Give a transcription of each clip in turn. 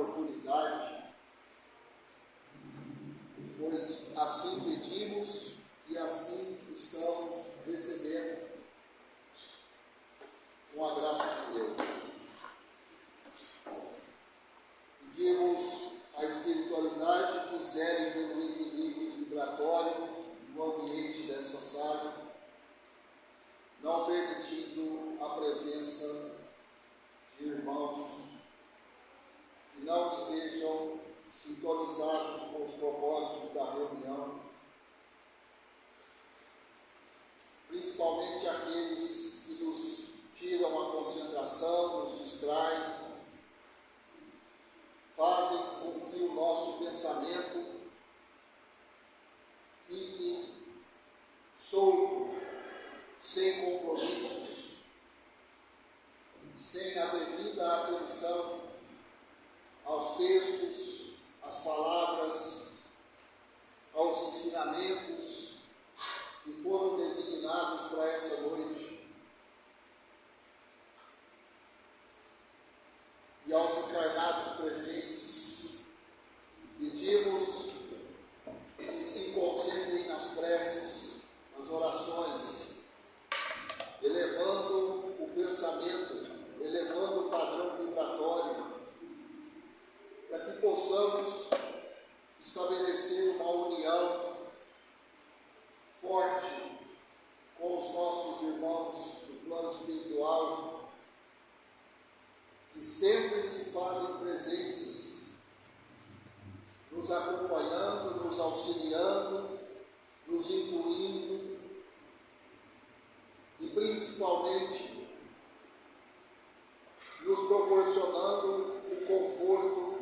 oportunidade, pois assim pedimos e assim estamos recebendo com a graça de Deus. Pedimos a espiritualidade que insere pelo equilíbrio vibratório no ambiente dessa sala, não permitindo a presença de irmãos que não estejam sintonizados com os propósitos da reunião, principalmente aqueles que nos tiram a concentração, nos distraem, fazem com que o nosso pensamento fique solto, sem compromissos, sem a devida atenção aos textos, às palavras, aos ensinamentos que foram designados para essa noite, e aos encarnados presentes. Pedimos que se concentrem nas preces, nas orações, elevando o pensamento, elevando o padrão vibratório, para que possamos estabelecer uma união forte com os nossos irmãos do plano espiritual, que sempre se fazem presentes, nos acompanhando, nos auxiliando, nos incluindo e principalmente nos proporcionando o conforto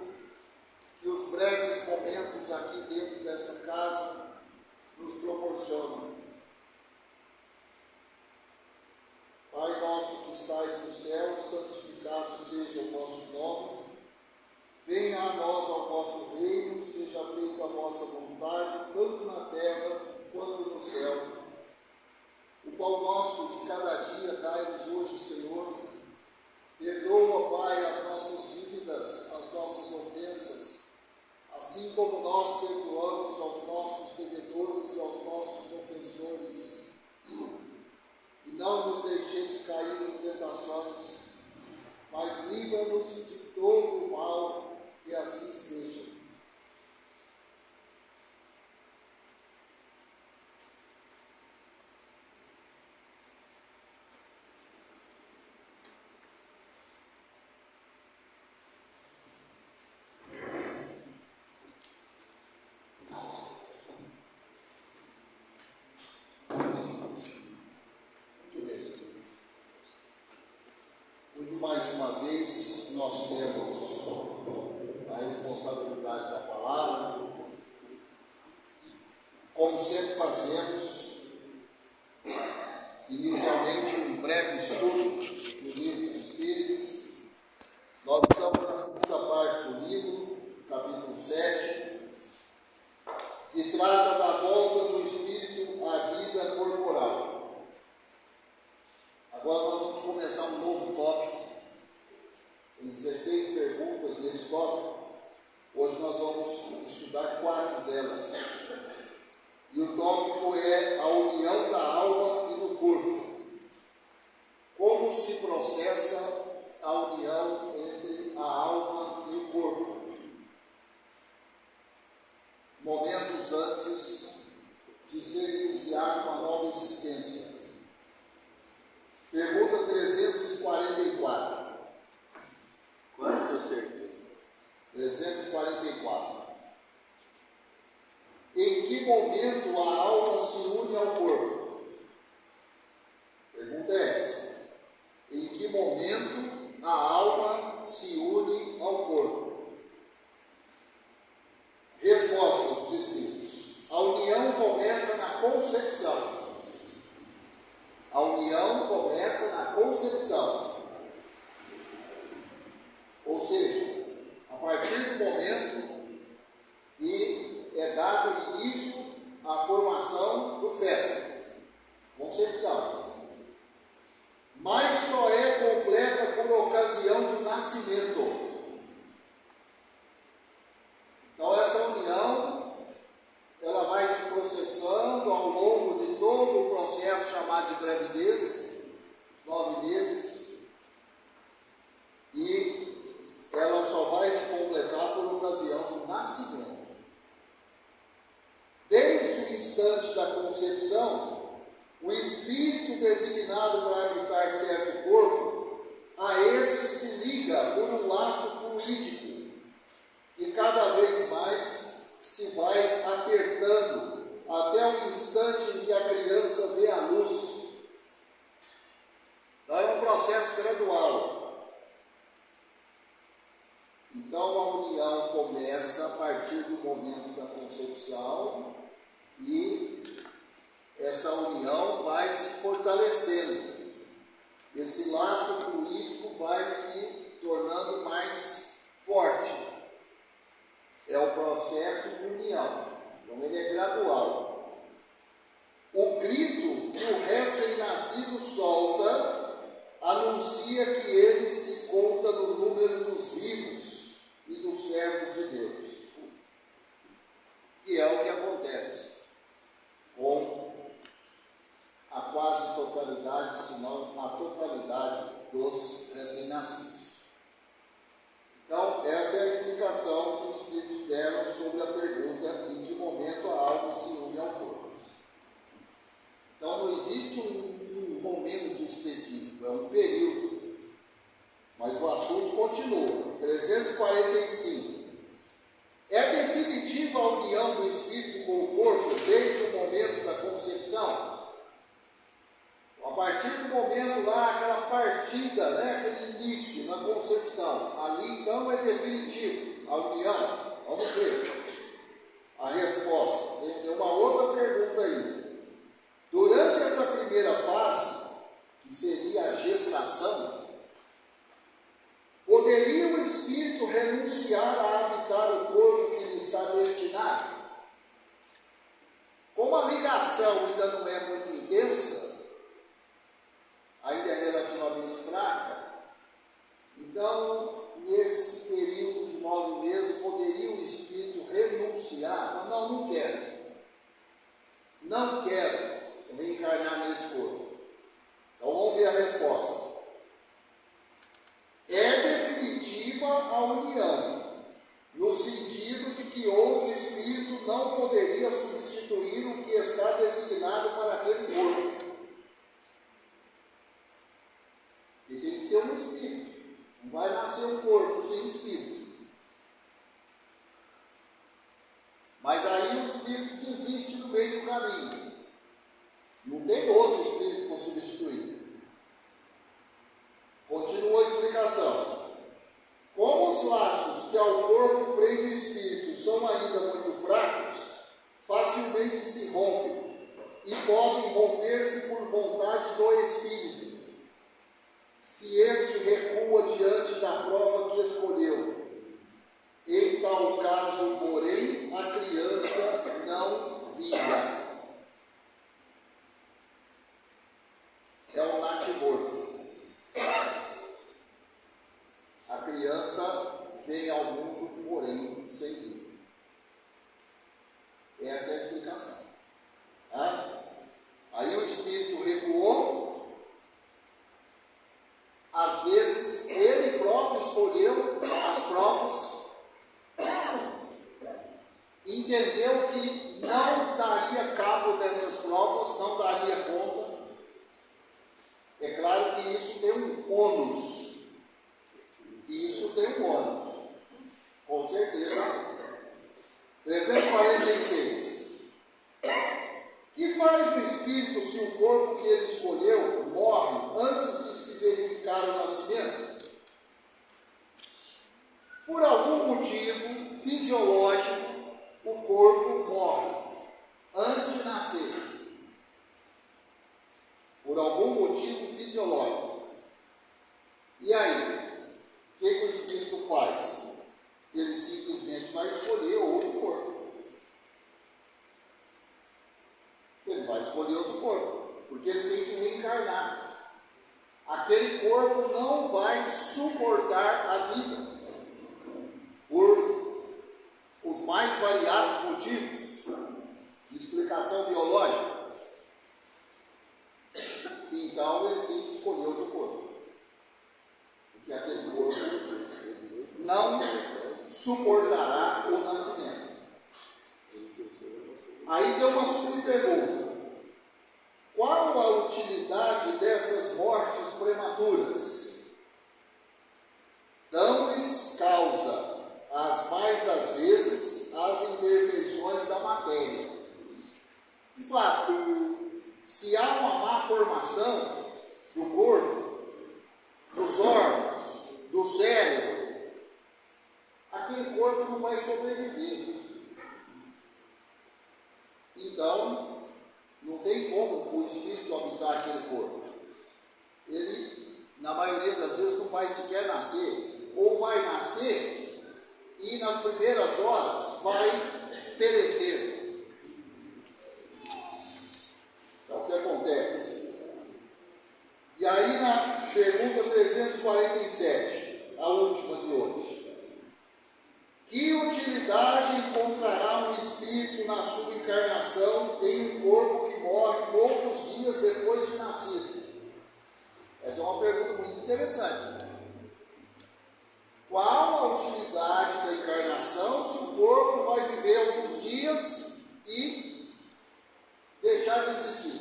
que os breves momentos aqui dentro dessa casa nos proporcionam. Pai nosso que estais no céu, santificado seja o vosso nome. Venha a nós ao vosso reino, seja feita a vossa vontade, tanto na terra quanto no céu. O pão nosso de cada dia dai-nos hoje, Senhor. Perdoa, Pai, as nossas dívidas, as nossas ofensas, assim como nós perdoamos aos nossos devedores e aos nossos ofensores. E não nos deixeis cair em tentações, mas livra-nos de todo o mal, que assim seja. Mais uma vez, nós temos a responsabilidade da palavra. Como sempre fazemos, inicialmente um breve estudo do Livro dos Espíritos. Nós estamos na segunda parte do livro, capítulo 7, que trata da volta do Espírito à vida corporal. Agora nós vamos começar um novo tópico. Em 16 perguntas nesse tópico, hoje nós vamos estudar 4 delas. E o tópico é a união da alma e do corpo. Como se processa a união entre a alma e o corpo? Momentos antes de ser iniciada uma nova existência. Pergunta 344. Quanto eu acertei? 344. Em que momento a alma se une ao corpo? Pergunta é essa. Em que momento a alma se une ao corpo? Resposta dos Espíritos. A união começa na concepção. A união começa na concepção. Ou seja, a partir do momento que é dado início à formação do feto, concepção. Mas só é completa por ocasião do nascimento. ocasião do nascimento. Desde o instante da concepção, o espírito designado para habitar certo corpo, a este se liga por um laço fluídico, e cada vez mais se vai apertando até o instante em que a criança vê a luz. Então é um processo gradual. Então a união começa a partir do momento da concepção e essa união vai se fortalecendo. Esse laço fluídico vai se tornando mais forte. É o processo de união. Então ele é gradual. O grito que o recém-nascido solta anuncia que ele se conta no número dos vivos e dos servos de Deus. Que é o que acontece com a quase totalidade, se não a totalidade dos recém-nascidos. Então, essa é a explicação que os Espíritos deram sobre a pergunta em que momento a alma se une ao corpo. Então, não existe um momento específico, é um período. Mas o assunto continua. 345. É definitiva a união do espírito com o corpo desde o momento da concepção? A partir do momento lá, aquela partida, aquele início na concepção, ali então é definitivo a união. Vamos ver a resposta. Tem uma outra pergunta aí. Durante essa primeira fase, que seria a gestação, poderia o espírito renunciar a habitar o corpo que lhe está destinado? Como a ligação ainda não é muito intensa, ainda é relativamente fraca, então, nesse período de 9 meses, poderia o espírito renunciar? Não quero. Não quero reencarnar nesse corpo. Então, vamos ver a resposta. É definitiva a união, no sentido de que outro espírito não poderia substituir o que está designado para aquele corpo. E tem que ter um espírito. Não vai nascer um corpo sem espírito. Mas aí o espírito desiste no meio do caminho. Não tem outro espírito para substituir. Continua a explicação. Como os laços que ao corpo prendem o espírito são ainda muito fracos, facilmente se rompem e podem romper-se por vontade do espírito, se este recua diante da prova que escolheu. Em tal caso, porém, a criança não vinga. É um natimorto. A criança vem ao mundo, porém, sem vida. Essa é a explicação. Aí o espírito recuou. Às vezes, ele próprio escolheu as provas, entendeu que não daria cabo dessas provas, não daria conta. É claro que isso tem um ônus. Isso tem um ônus. Com certeza. 346. Que faz o espírito se o corpo que ele escolheu morre antes de se verificar o nascimento? Por algum motivo fisiológico, o corpo morre antes de nascer. Por algum motivo fisiológico. E aí? O que o espírito faz? Ele simplesmente vai escolher outro corpo. Ele vai escolher outro corpo, porque ele tem que reencarnar. Aquele corpo não vai suportar a vida, por os mais variados motivos de explicação biológica. Então ele tem que escolher outro corpo, porque aquele corpo não suportará o nascimento. Aí tem uma subpergunta: qual a utilidade dessas mortes prematuras? Dão-lhes causa, as mais das vezes, as imperfeições da matéria. De fato, se há uma má formação do corpo, dos órgãos, do cérebro, aquele corpo não vai sobreviver. Então, não tem como o espírito habitar aquele corpo. Ele, na maioria das vezes, não vai sequer nascer, ou vai nascer e nas primeiras horas vai perecer. É o que acontece. E aí, na pergunta 347, a última de hoje: que utilidade encontrará um espírito na sua encarnação em um corpo que morre poucos dias depois de nascido? Essa é uma pergunta muito interessante. Qual a utilidade da encarnação se o corpo vai viver alguns dias e deixar de existir?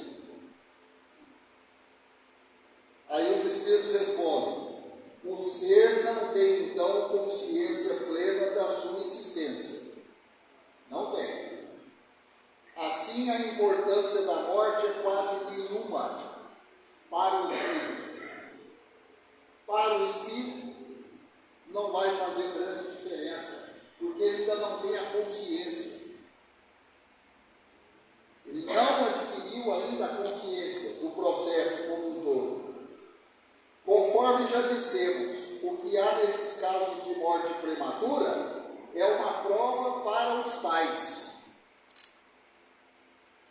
Aí os espíritos respondem: o ser não tem então consciência plena da sua existência. Não tem. Assim, a importância da morte é quase nenhuma para o espírito. Para o espírito, não vai fazer grande diferença, porque ele ainda não tem a consciência. Ele não adquiriu ainda a consciência do processo como um todo. Conforme já dissemos, o que há nesses casos de morte prematura é uma prova para os pais.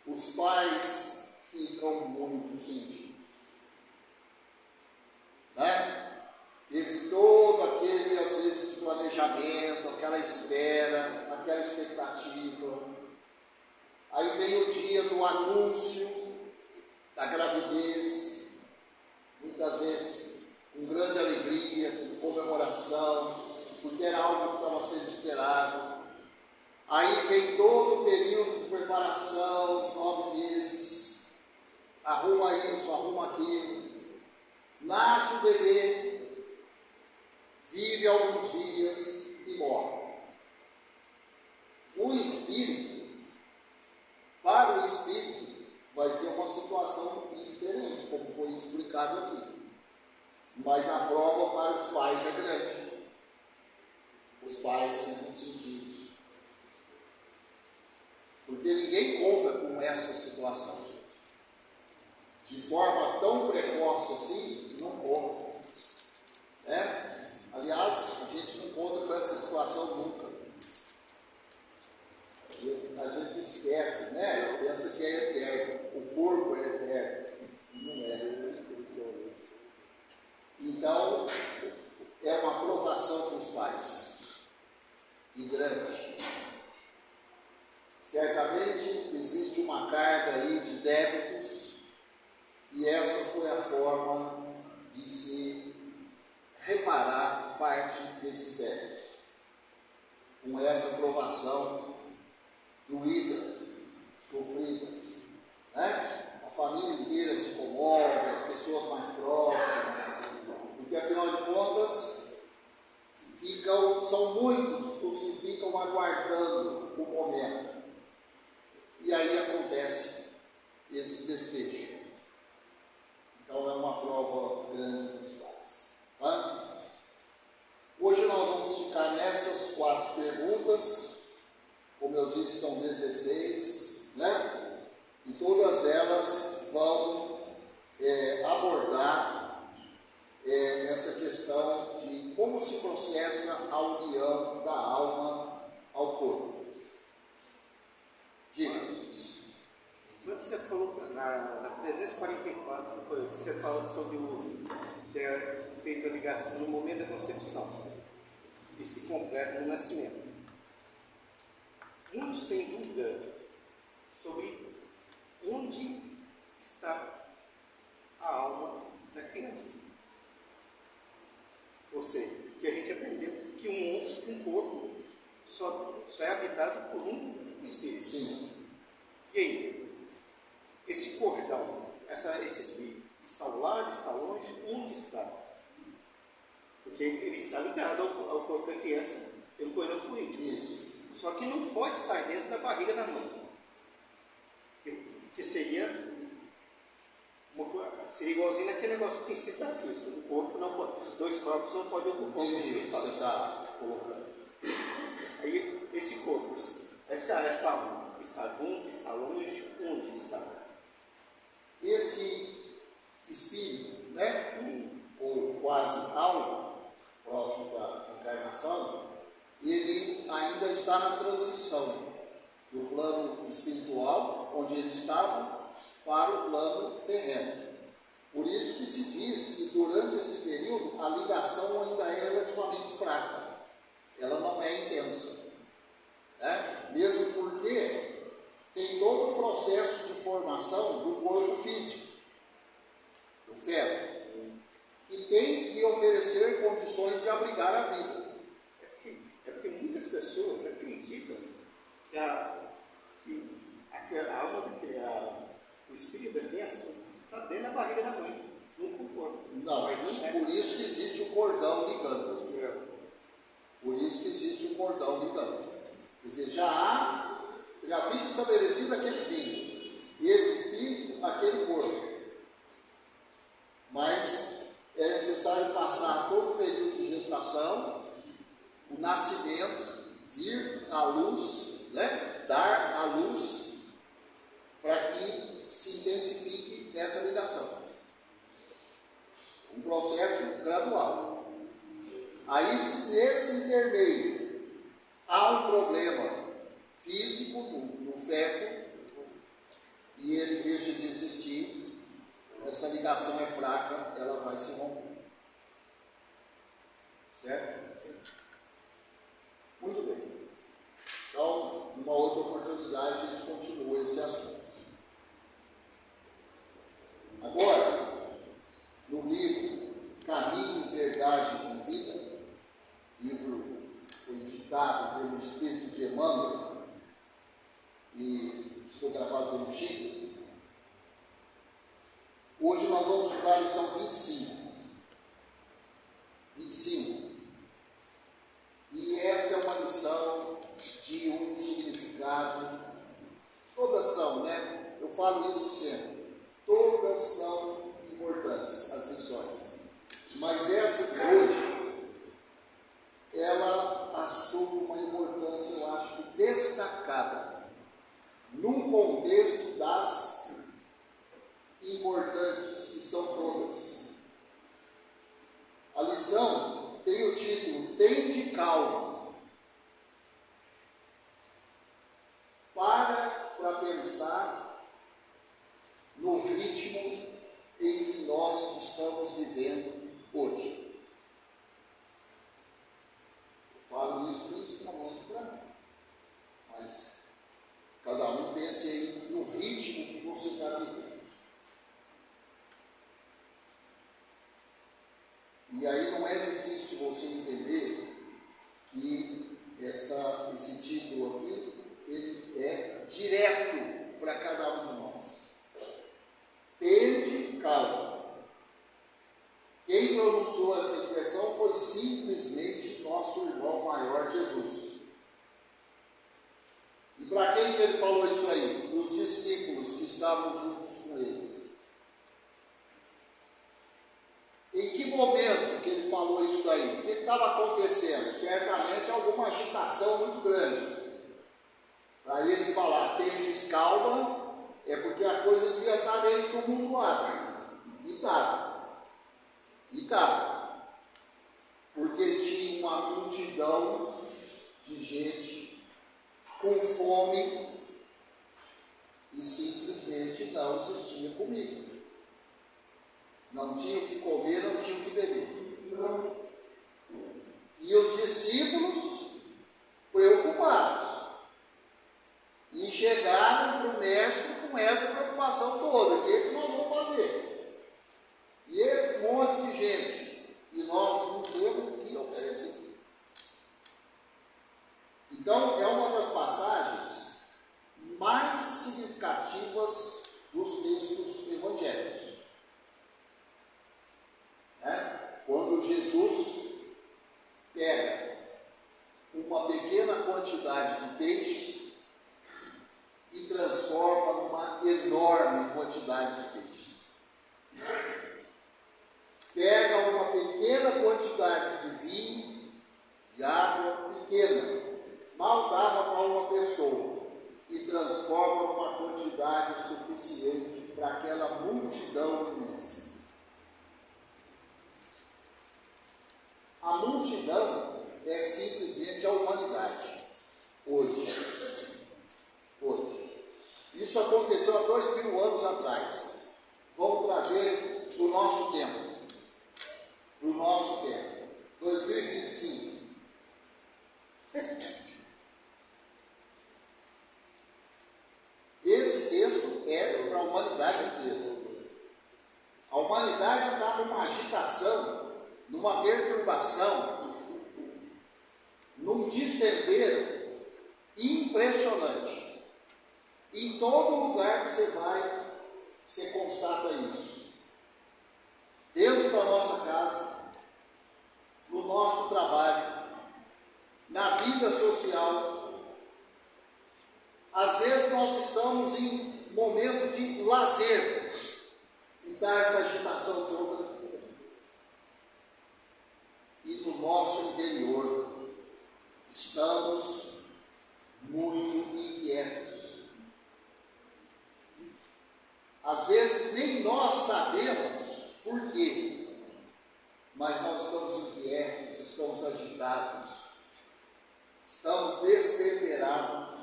Os pais ficam muito sentidos, né? Teve todo aquele, às vezes, planejamento, aquela espera, aquela expectativa. Aí vem o dia do anúncio da gravidez, muitas vezes com grande alegria, com comemoração, porque era algo que estava sendo esperado. Aí vem todo o período de preparação, os 9 meses, arruma isso, arruma aquilo, nasce o bebê, vive alguns dias e morre. O espírito, para o espírito, vai ser uma situação diferente, como foi explicado aqui. Mas a prova para os pais é grande. Os pais ficam sentidos. Porque ninguém conta com essa situação. De forma tão precoce assim, não conta. Né? Aliás, a gente não conta com essa situação nunca. A gente esquece, né? Pensa que é eterno. O corpo é eterno. Não é. Então, é uma provação para os pais. E grande. Certamente existe uma carga aí de débitos, e essa foi a forma de se reparar parte desses débitos. Com essa provação doída, sofrida, né? A família inteira se comove, as pessoas mais próximas, porque afinal de contas são muitos os que ficam aguardando o momento. E aí acontece esse desfecho. Então é uma prova grande para os pais. Tá? Hoje nós vamos ficar nessas 4 perguntas. Como eu disse, são 16, né? E todas elas vão abordar essa questão de como se processa a união da alma ao corpo. Diga-nos. Quando você falou na 344, você fala sobre ter feito a ligação no momento da concepção e se completa no nascimento. Muitos têm dúvida sobre onde está a alma da criança. Ou seja, que a gente aprendeu que um corpo só é habitado por um espírito. Sim. E aí? Esse cordão, esse espírito, está ao lado, está longe? Onde está? Porque ele está ligado ao corpo da criança pelo cordão fluídico. Isso. Só que não pode estar dentro da barriga da mãe. Porque seria igualzinho naquele negócio do princípio da física. O corpo não pode, dois corpos não podem ocupar o mesmo espaço. Você está colocando. Aí, esse corpo, essa alma, está junto, está longe, onde está? Esse espírito, né? Ou quase algo próximo da encarnação, ele ainda está na transição do plano espiritual, onde ele estava, para o plano terreno. Por isso que se diz que durante esse período a ligação ainda é relativamente fraca, ela não é intensa, né? Mesmo porque tem todo o processo de formação do corpo físico, do feto, e tem que oferecer condições de abrigar a vida. É porque muitas pessoas acreditam que a alma o espírito da criança está dentro da barriga da mãe, junto com o corpo. Não, mas não é. por isso que existe o cordão ligando. Por isso que existe o cordão ligando. Quer dizer, já fica estabelecido aquele vínculo. E esse espírito, aquele corpo. Mas é necessário passar todo o período de gestação, o nascimento, vir à luz, né? Dar à luz, para que se intensifique nessa ligação. Um processo gradual. Aí, se nesse intermeio há um problema físico no feto e ele deixa de existir, essa ligação é fraca, ela vai se romper. Certo? Muito bem. Então, numa outra oportunidade, a gente continua esse assunto. Agora, no livro Caminho, Verdade e Vida, livro foi ditado pelo Espírito de Emmanuel e psicografado pelo Chico, hoje nós vamos estudar a lição 25. E essa é uma lição de um significado, todas são, né? Eu falo isso sempre. Todas são importantes, as lições. Mas essa de hoje, ela assume uma importância, eu acho que destacada, no contexto das importantes, que são todas. A lição tem o título Tende Calma. Para pensar no ritmo em que nós estamos vivendo hoje. Eu falo isso principalmente para mim, mas cada um pense aí no ritmo que você está vivendo. E aí não é difícil você entender que esse título aqui, ele é direto para cada um de nós. Tende calma. Quem pronunciou essa expressão foi simplesmente nosso irmão maior Jesus. E para quem que ele falou isso aí? Os discípulos que estavam juntos com ele. Em que momento que ele falou isso daí? O que estava acontecendo? Certamente alguma agitação muito grande. Para ele falar, tendes calma, é porque a coisa devia estar meio tumultuada. E estava. Porque tinha uma multidão de gente com fome e simplesmente não existia comida. Não tinha o que comer, não tinha o que beber. E os discípulos, preocupados, e chegaram para o mestre com essa preocupação toda: o que nós vamos fazer? E esse monte de gente, e nós não temos o que oferecer. Então, uma pequena quantidade de peixes e transforma numa enorme quantidade de peixes. Pega uma pequena quantidade de vinho, de água pequena, mal dava para uma pessoa, e transforma numa quantidade suficiente para aquela multidão imensa. A multidão é simplesmente a humanidade, hoje. Isso aconteceu há 2000 anos atrás. Vamos trazer para o nosso tempo. 2025. Esse texto é para a humanidade inteira. A humanidade está numa agitação, numa perturbação, num destempero impressionante. Em todo lugar que você vai, você constata isso. Dentro da nossa casa, no nosso trabalho, na vida social. Às vezes nós estamos em momento de lazer e dá essa agitação toda. E no nosso interior estamos muito inquietos. Às vezes nem nós sabemos por quê, mas nós estamos inquietos, estamos agitados, estamos destemperados.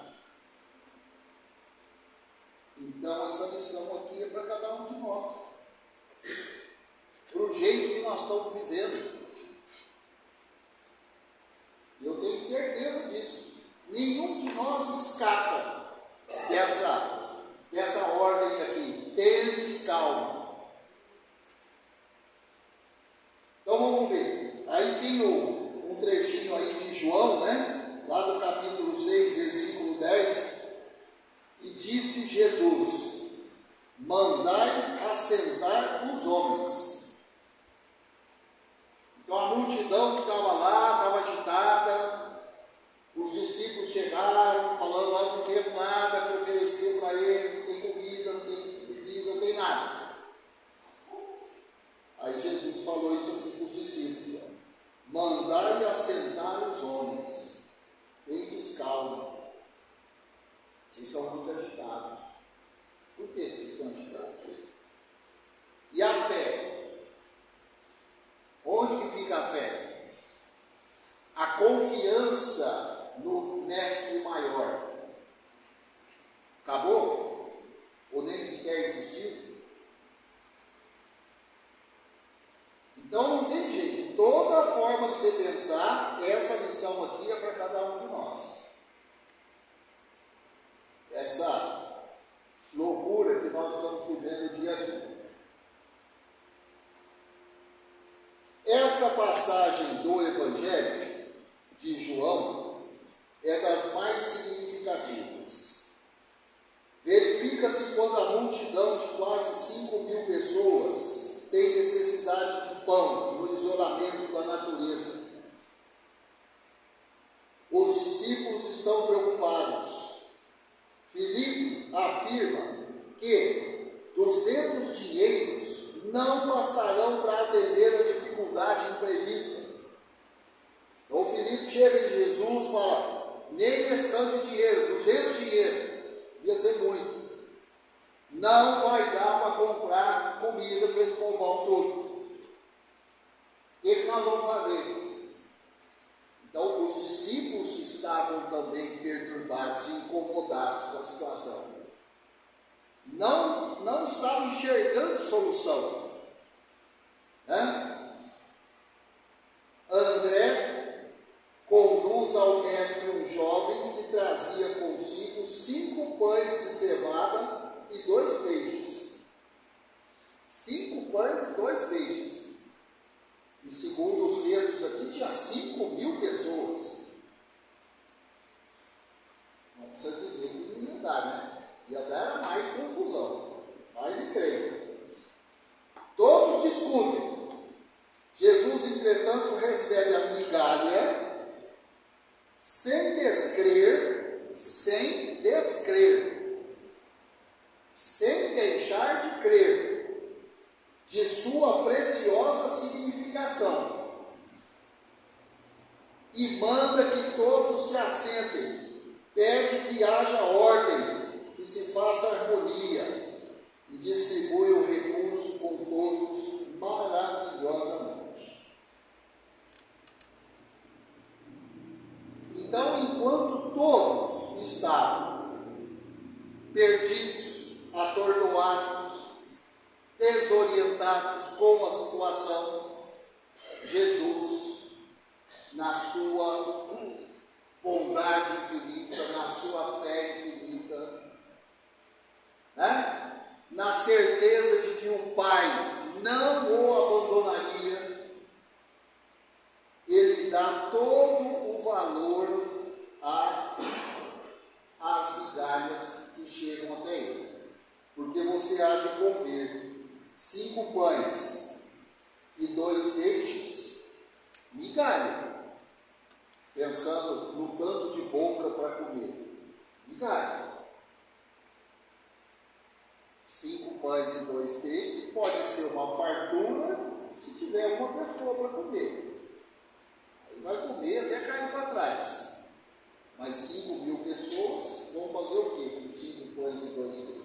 Então essa lição aqui é para cada um de nós, para o jeito que nós estamos vivendo. Eu tenho certeza disso. Nenhum de nós escapa dessa ordem aqui. Tendes calma. Então vamos ver. Aí tem um trechinho aí de João, né? Lá no capítulo 6, versículo 10. E disse Jesus: mandai assentar os homens. Então a multidão que estava lá, estava agitada, os discípulos chegaram falando: nós não temos nada que oferecer para eles, não tem comida, não tem bebida, não tem nada. Aí Jesus falou isso aqui para os discípulos: mandai assentar os homens, tendes calma. Vocês estão muito agitados. Por que vocês estão agitados? E a fé? Onde que fica a fé? A confiança no mestre maior. Acabou? Ou nem sequer existiu? Então não tem jeito. Toda forma que você pensar, essa lição aqui é para cada um de nós. Essa loucura que nós estamos vivendo dia a dia. Esta passagem do Evangelho de João é das mais significativas. Verifica-se quando a multidão de quase 5.000 pessoas tem necessidade de pão no isolamento da natureza. Os discípulos estão preocupados. Filipe afirma que 200 dinheiros não bastarão para atender a dificuldade imprevista. Então o Filipe chega em Jesus e fala: nem questão de dinheiro, 200 dinheiro, ia ser muito. Não vai dar para comprar comida para esse povão todo. O que nós vamos fazer? Então os discípulos estavam também perturbados e incomodados com a situação. Não estavam enxergando solução. Né? André conduz ao mestre um jovem que trazia consigo 5 pães de cevada e 2 peixes. 5 pães e 2 peixes. E segundo os textos aqui, tinha 5.000 pessoas. Não precisa dizer que não ia dar, né? Ia dar mais confusão, mais encrenca. Todos discutem. Jesus, entretanto, recebe a migalha manda que todos se assentem, pede que haja ordem, que se faça harmonia e distribui o recurso com todos maravilhosamente. Então, enquanto todos estavam perdidos, atordoados, desorientados com a situação, Jesus, na sua bondade infinita, na sua fé infinita, né? Na certeza de que o Pai não o abandonaria, ele dá todo o valor às migalhas que chegam até ele. Porque você há de conver 5 pães e 2 peixes, migalha, pensando no tanto de boca para comer, migalha. 5 pães e 2 peixes pode ser uma fartura se tiver uma pessoa para comer. Aí vai comer até cair para trás. Mas 5.000 pessoas vão fazer o quê com 5 pães e 2 peixes?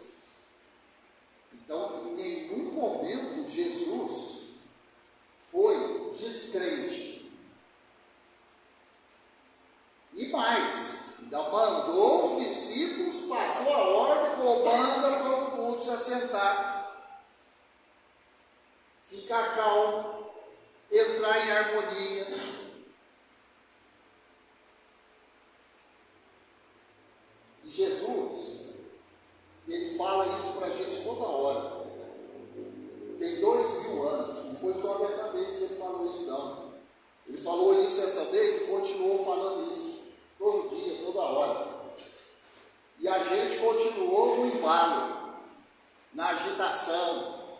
Então, em nenhum momento Jesus foi descrente. E mais, ainda mandou os discípulos, passou a ordem, manda todo mundo se assentar, ficar calmo, entrar em harmonia. E Jesus, ele fala isso para a gente toda hora. Tem 2000 anos, não foi só dessa vez que ele falou isso, não. Ele falou isso essa vez e continuou falando isso, todo dia, toda hora. E a gente continuou no embalo, na agitação,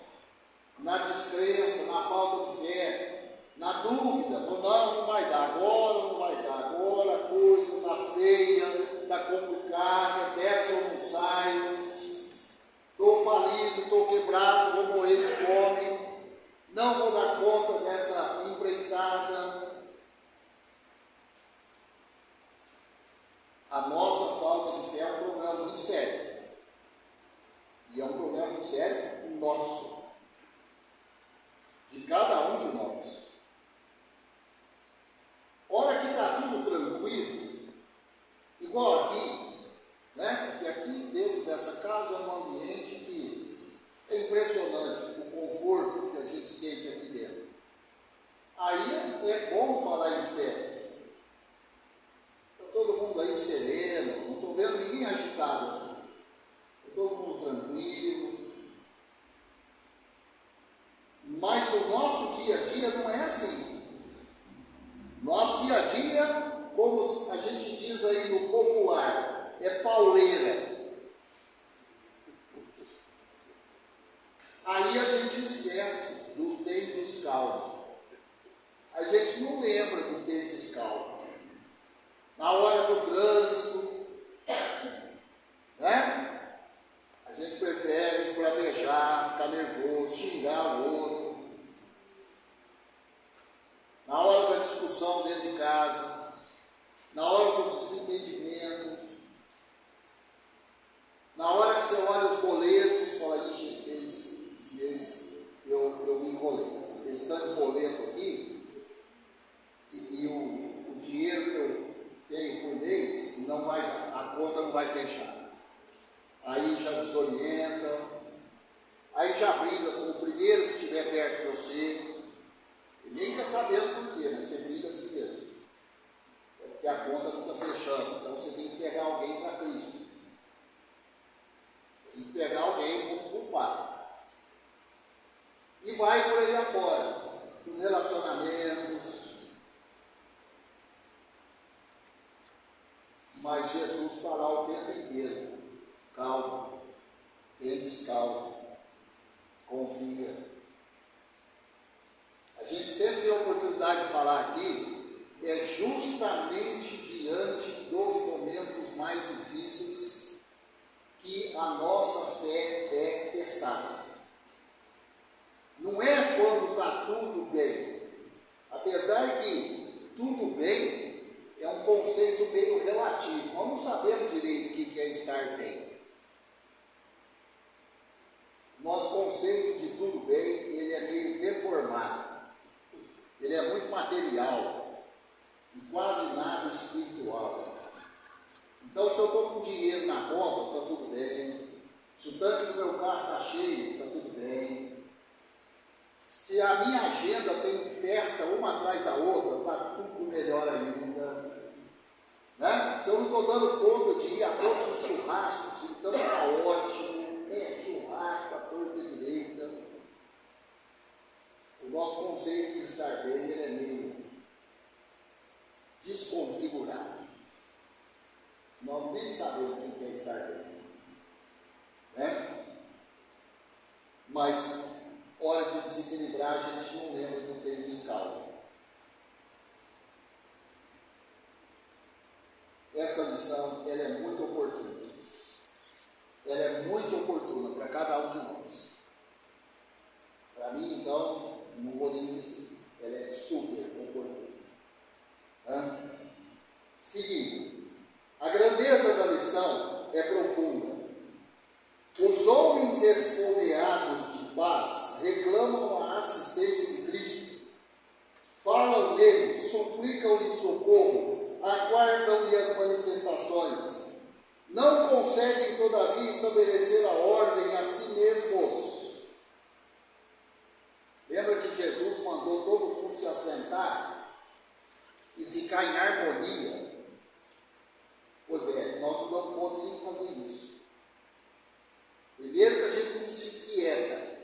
na descrença, na falta de fé, na dúvida. Não vai dar agora, não vai dar agora, a coisa está feia, está complicada, dessa eu não saio. Estou falido, estou quebrado, vou morrer de fome, não vou dar conta dessa empreitada. A nossa falta de fé é um problema muito sério. E é um problema muito sério nosso, de cada um de nós. Hora que está tudo tranquilo, igual aqui, né? Porque aqui dentro dessa casa é um ambiente que é impressionante, o conforto que a gente sente aqui dentro. Aí é bom falar em fé. Está todo mundo aí sereno, não estou vendo ninguém agitado aqui. Está todo mundo tranquilo. Mas o nosso dia a dia não é assim. Nosso dia a dia, como a gente diz aí no popular, é pauleira. Aí a gente esquece do tênis calmo. A gente não lembra do tênis calmo. Na hora do trânsito, né? A gente prefere esbravejar, ficar nervoso, xingar o outro. Na hora da discussão dentro de casa, na hora dos desentendimentos, na hora que você olha os boletos, fala, ixi, esse mês eu me enrolei. Esse tanto de boleto aqui, e o dinheiro que eu tenho por mês não vai dar, a conta não vai fechar. Aí já desorienta, aí já briga com o primeiro que estiver perto de você, e nem quer saber por quê, mas você briga assim mesmo. É porque a conta não está fechando, então você tem que pegar alguém para Cristo. Tem que pegar alguém como culpado. E vai por aí afora, os relacionamentos. Mas Jesus está lá o tempo inteiro. Calma, tenha calma, confia. A gente sempre tem a oportunidade de falar aqui, é justamente diante dos momentos mais difíceis que a nossa fé é testada. Não é quando está tudo bem. Apesar que tudo bem é é um conceito meio relativo. Nós não sabemos direito o que é estar bem. Nosso conceito de tudo bem, ele é meio deformado. Ele é muito material e quase nada espiritual. Então, se eu estou com dinheiro na conta, está tudo bem. Se o tanque do meu carro está cheio, está tudo bem. Se a minha agenda tem festa uma atrás da outra, está tudo melhor ainda. Né? Se eu não estou dando conta de ir a todos os churrascos, então está ótimo. Churrasco à torta e direita. O nosso conceito de estar bem, ele é meio desconfigurado. Nós nem sabemos o que é estar bem. Né? Mas, hora de desequilibrar, a gente não lembra do peso de escala. Essa lição, ela é muito oportuna. Ela é muito oportuna para cada um de nós. Para mim, então, não vou nem dizer. Ela é super oportuna. Seguindo. A grandeza da lição é profunda. Os homens esfomeados de paz reclamam a assistência de Cristo. Falam nele, suplicam-lhe socorro, aguardam-lhe as manifestações. Não conseguem, todavia, estabelecer a ordem a si mesmos. Lembra que Jesus mandou todo mundo se assentar e ficar em harmonia? Pois é, nós não podemos fazer isso. Primeiro que a gente não se quieta,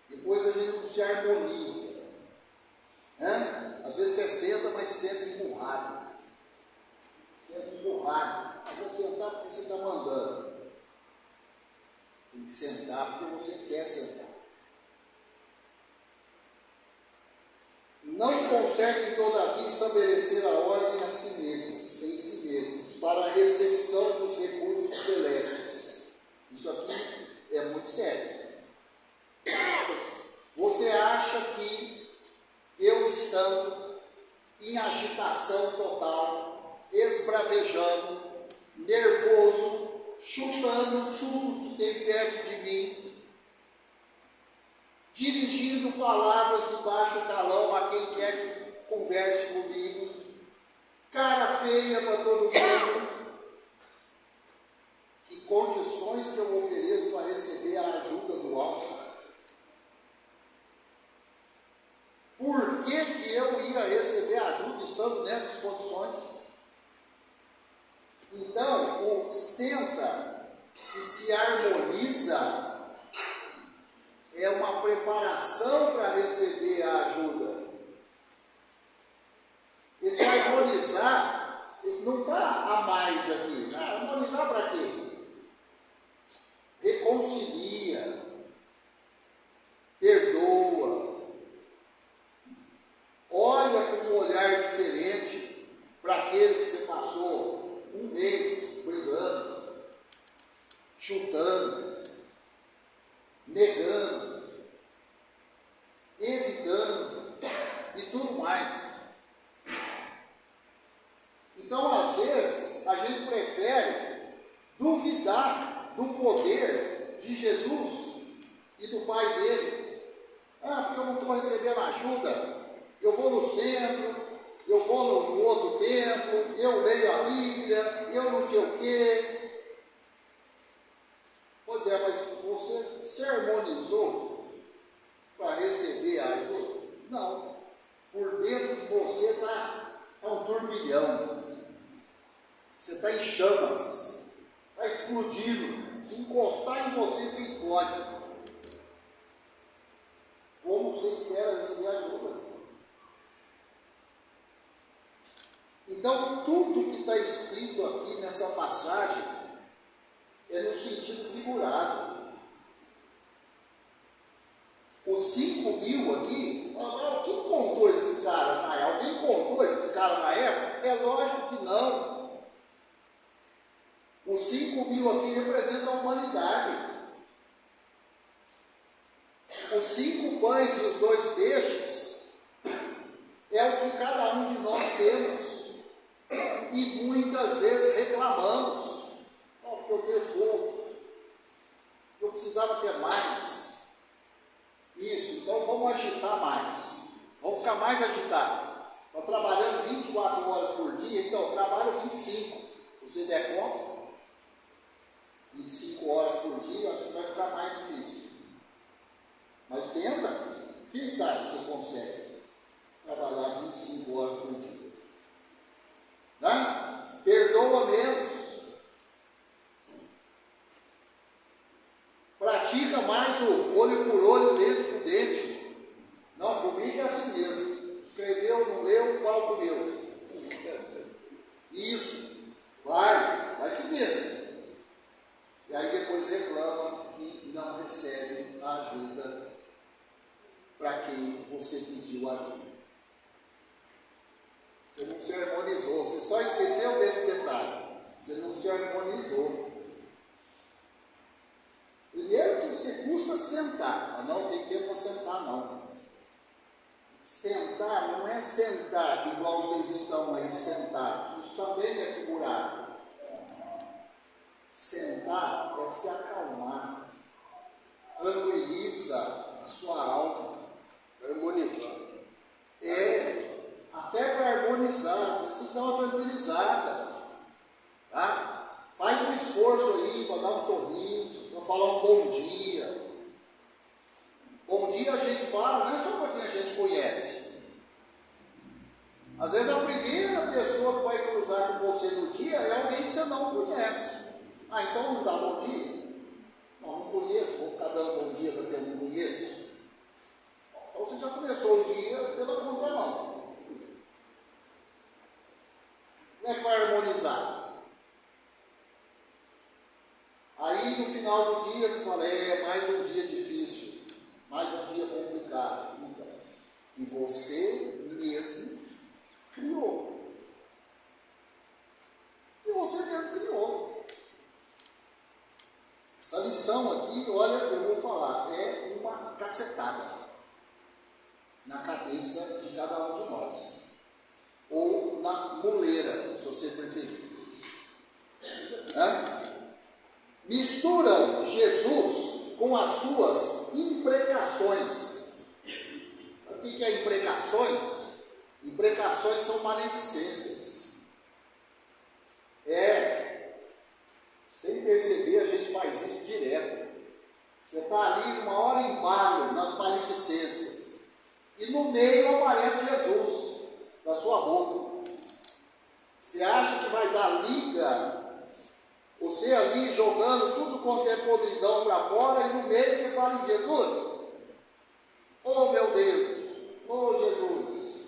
depois a gente não se harmoniza. Né? Às vezes você senta, mas senta empurrado. Senta empurrado. Eu vou sentar porque você está mandando. Tem que sentar porque você quer sentar. Não conseguem, todavia, estabelecer a ordem a si mesmos, em si mesmos, para a recepção dos recursos celestes. Isso aqui é muito sério. Você acha que eu estando em agitação total, esbravejando, nervoso, chutando tudo que tem perto de mim, dirigindo palavras de baixo calão a quem quer que converse comigo, cara feia para todo mundo, que condições que eu ofereço para receber a ajuda do alto? Por que eu ia receber ajuda estando nessas condições? Então, o senta e se harmoniza é uma preparação para receber a ajuda. Esse harmonizar não está a mais aqui. Harmonizar para quê? Reconcilia, perdoa, olha com um olhar diferente para aquele que você passou um mês brigando, chutando, negando, evitando e tudo mais. Então, às vezes, a gente prefere duvidar do poder de Jesus e do Pai dele. Porque eu não estou recebendo ajuda. Eu vou no centro, eu vou no outro templo, eu leio a Bíblia, eu não sei o quê. Pois é, mas você se harmonizou para receber a ajuda? Não. Por dentro de você está um turbilhão. Você está em chamas, está explodindo. Se encostar em você, você explode. Como você espera receber ajuda? Então, tudo que está escrito aqui nessa passagem é no sentido figurado. Os 5.000 aqui, quem contou esses caras na época? Alguém contou esses caras na época? É lógico que não. Os 5.000 aqui representam a humanidade. Os 5 pães e os 2 peixes é o que cada um de nós temos. muitas vezes reclamamos. Não, porque eu tenho pouco, eu precisava ter mais. Isso, então vamos agitar mais, vamos ficar mais agitados. Estou trabalhando 24 horas por dia, então eu trabalho 25. Se você der conta, 25 horas por dia, acho que vai ficar mais difícil. Mas tenta, quem sabe você consegue trabalhar 25 horas por dia. Né? Perdoa menos. Pratica mais o olho por olho, dente por dente. Não, comigo é assim mesmo. Escreveu, não leu, qual comeu. Isso. Vai seguindo. E aí depois reclama que não recebe a ajuda para quem você pediu ajuda. Você não se harmonizou, você só esqueceu desse detalhe. Você não se harmonizou. Primeiro que você custa sentar, mas não tem tempo para sentar não. Sentar não é sentar igual vocês estão aí sentados. Isso também é figurado. Sentar é se acalmar, tranquiliza a sua alma. Harmonizar. Até para harmonizar, você tem que dar uma tranquilizada. Tá? Faz um esforço aí para dar um sorriso, para falar um bom dia. Bom dia a gente fala, não é só para quem a gente conhece. Às vezes a primeira pessoa que vai cruzar com você no dia é alguém que você não conhece. Então não dá bom dia? Não conheço, vou ficar dando bom dia para quem eu não conheço. Então você já começou o dia pela contramão. Como é que vai harmonizar? Aí no final do dia você fala, mais um dia difícil, mais um dia complicado. E você mesmo criou. E você mesmo criou. Essa lição aqui, olha, eu vou falar, é uma cacetada na cabeça de cada um de nós. Ou na muleira, se você preferir. Misturam Jesus com as suas imprecações. O que é imprecações? Imprecações são maledicências. Sem perceber, a gente faz isso direto. Você está ali uma hora em embalo nas maledicências. E no meio aparece Jesus da sua boca. Você acha que vai dar liga? Você ali jogando tudo quanto é podridão para fora, e no meio você fala em Jesus. Oh meu Deus, oh Jesus.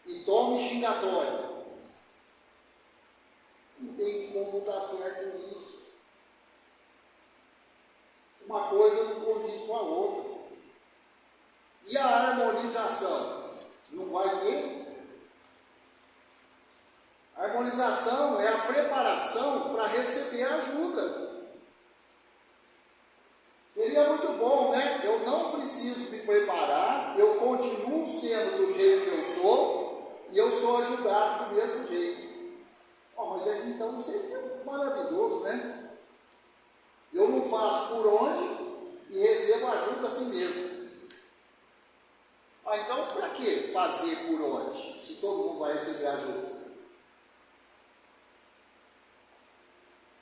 E tome xingatório. Não tem como estar certo nisso. Uma coisa não condiz com a outra. E a harmonização? Não vai ter? A harmonização é a preparação para receber ajuda. Seria muito bom, né? Eu não preciso me preparar, eu continuo sendo do jeito que eu sou, e eu sou ajudado do mesmo jeito. Mas então seria maravilhoso, né? Eu não faço por onde e recebo ajuda assim mesmo. Então para que fazer por onde, se todo mundo vai receber ajuda?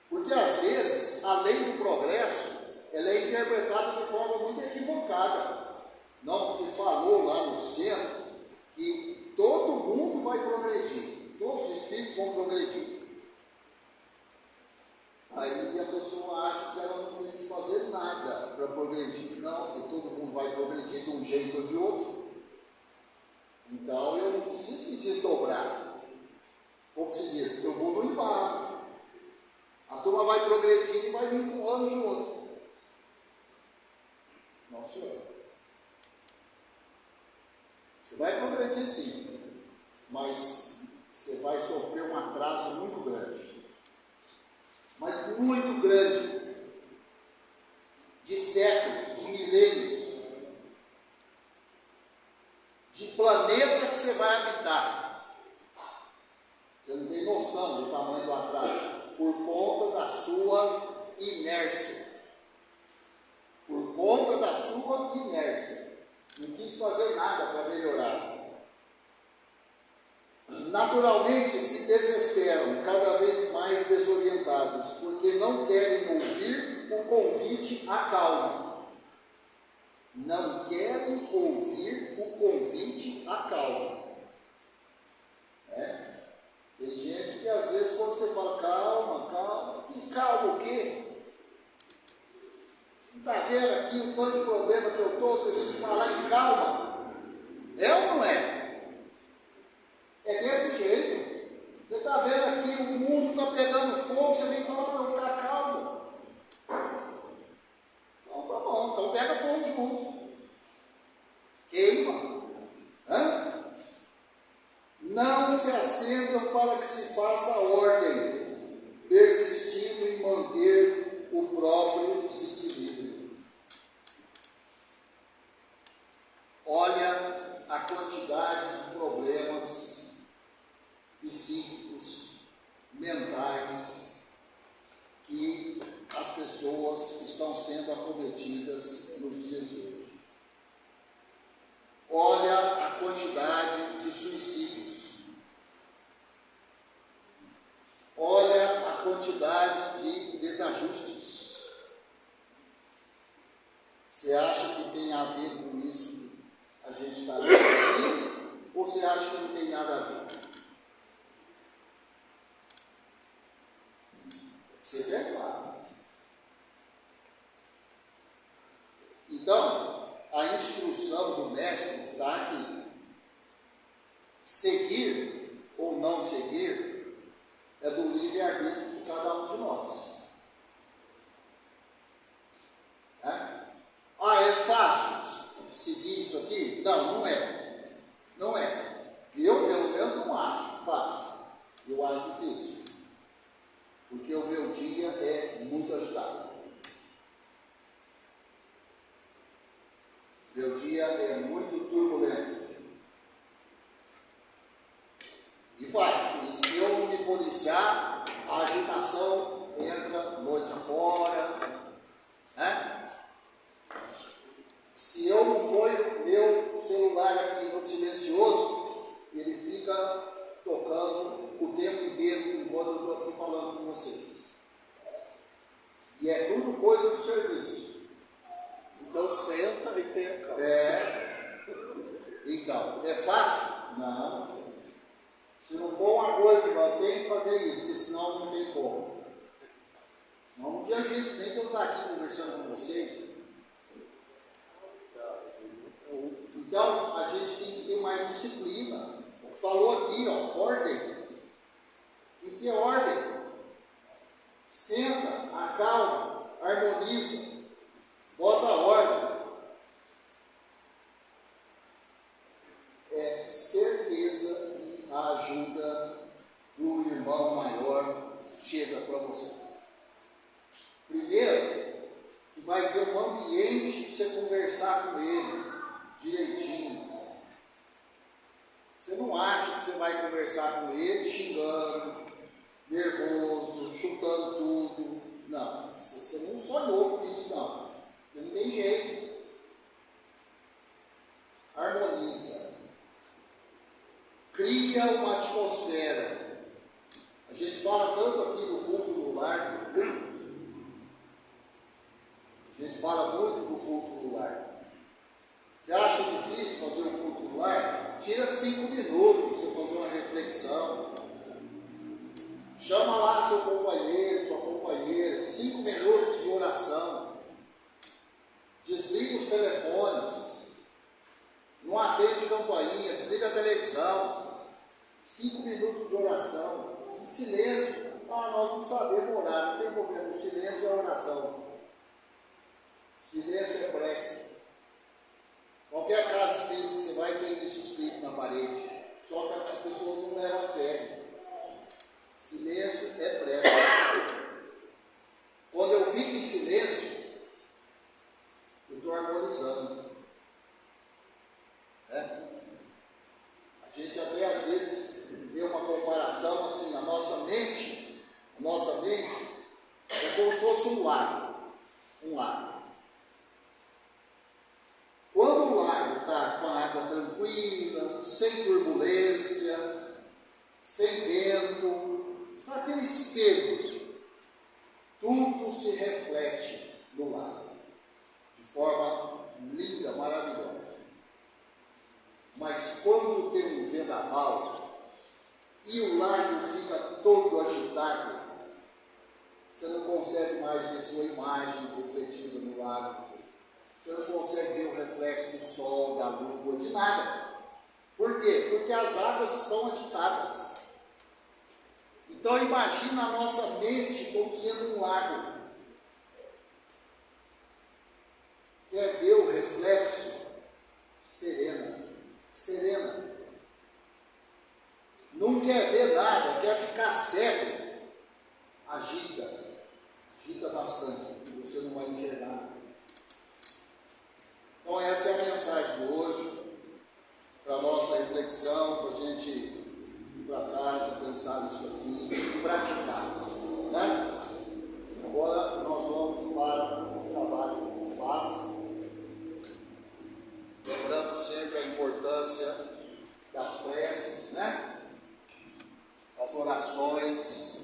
Porque às vezes a lei do progresso, ela é interpretada de forma muito equivocada. Não, porque falou lá no centro que todo mundo vai progredir, todos os espíritos vão progredir. Aí a pessoa acha que ela não tem que fazer nada para progredir. Não, porque todo mundo vai progredir de um jeito ou de outro. Então eu não preciso me desdobrar. Como se diz, eu vou no embalo. A turma vai progredindo e vai me empurrando junto. Não, senhor. Você vai progredir sim, mas você vai sofrer um atraso muito grande. Mas muito grande. De séculos, de milênios. De planeta que você vai habitar. Você não tem noção. noção do tamanho do atraso, por conta da sua inércia. Por conta da sua inércia. Não quis fazer nada para melhorar. Naturalmente se desesperam, cada vez mais desorientados, porque não querem ouvir o convite à calma. Não querem ouvir o convite à calma. Tem gente que às vezes quando você fala calma, calma, e calma o quê? Não está vendo aqui o tanto de problema que eu estou, você tem que falar em calma? É ou não é? É desse jeito. Você está vendo aqui, o mundo está pegando fogo, você vem falar para eu ficar calmo. Então tá bom, então pega fogo junto. Queima. Não se acendam para que se faça ordem, persistindo em manter o próprio desequilíbrio. Olha a quantidade de problemas psíquicos, mentais, que as pessoas estão sendo acometidas nos dias de hoje. Olha a quantidade de suicídios. Olha a quantidade de desajustes. Você acha que tem a ver com isso a gente está aqui? Ou você acha que não tem nada a ver? Você pensar. Então, a instrução do mestre está aqui. Seguir ou não seguir é do livre-arbítrio de cada um de nós. É fácil seguir isso aqui? Não, não é. Não é. Eu, pelo menos, não acho fácil. Eu acho difícil. Porque o meu dia é muito agitado. Meu dia é muito turbulento. E vai. E se eu não me policiar, a agitação entra noite afora. Se eu não ponho meu celular aqui no silencioso, ele fica tocando o tempo inteiro enquanto eu estou aqui falando com vocês. E é tudo coisa do serviço. Então senta e tenha calma. Então, é fácil? Não. Se não for uma coisa, eu tenho que fazer isso, porque senão não tem como. Senão não tinha jeito nem de eu estar aqui conversando com vocês. Então, a gente tem que ter mais disciplina. Falou aqui, ordem. Tem que ter ordem. Senta, acalma, harmoniza, bota a ordem. É certeza que a ajuda do irmão maior chega para você. Primeiro, que vai ter um ambiente para você conversar com ele direitinho. Você não acha que você vai conversar com ele xingando, nervoso, chutando tudo. Não, você não sonhou com isso, não. Porque não tem jeito. Harmoniza. Cria uma atmosfera. A gente fala tanto aqui do culto do lar. A gente fala muito do culto do lar. Você acha difícil fazer um culto do lar? Tira 5 minutos para você fazer uma reflexão. Chama lá seu companheiro, sua companheira. 5 minutos de oração. Desliga os telefones. Não atende campainha. Desliga a televisão. 5 minutos de oração. Em silêncio. Nós não sabemos orar. Não tem problema. O silêncio é oração. Silêncio é prece. Qualquer casa espírita que você vai, tem isso escrito na parede. Só que a pessoa não leva a sério. Silêncio é prece. Quando eu fico em silêncio, eu estou harmonizando. A gente até às vezes vê uma comparação assim, a nossa fosse um lago. Um lago. Quando o lago está com a água tranquila, sem turbulência, sem vento, com aquele espelho, tudo se reflete no lago, de forma linda, maravilhosa. Mas quando tem um vendaval e o lago fica todo agitado, você não consegue mais ver sua imagem refletida no lago. Você não consegue ver o reflexo do sol, da lua, de nada. Por quê? Porque as águas estão agitadas. Então imagina a nossa mente como sendo um lago. Quer ver o reflexo? Serena. Serena. Não quer ver nada, quer ficar cego. Agita. Agita bastante, porque você não vai enxergar nada. Então essa é a mensagem de hoje, para a nossa reflexão, para a gente ir para casa, pensar nisso aqui e praticar. Né? Agora nós vamos para o trabalho com paz, lembrando sempre a importância das preces, né? Das orações.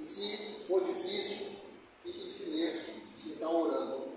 E se for difícil, fique em silêncio, se está orando.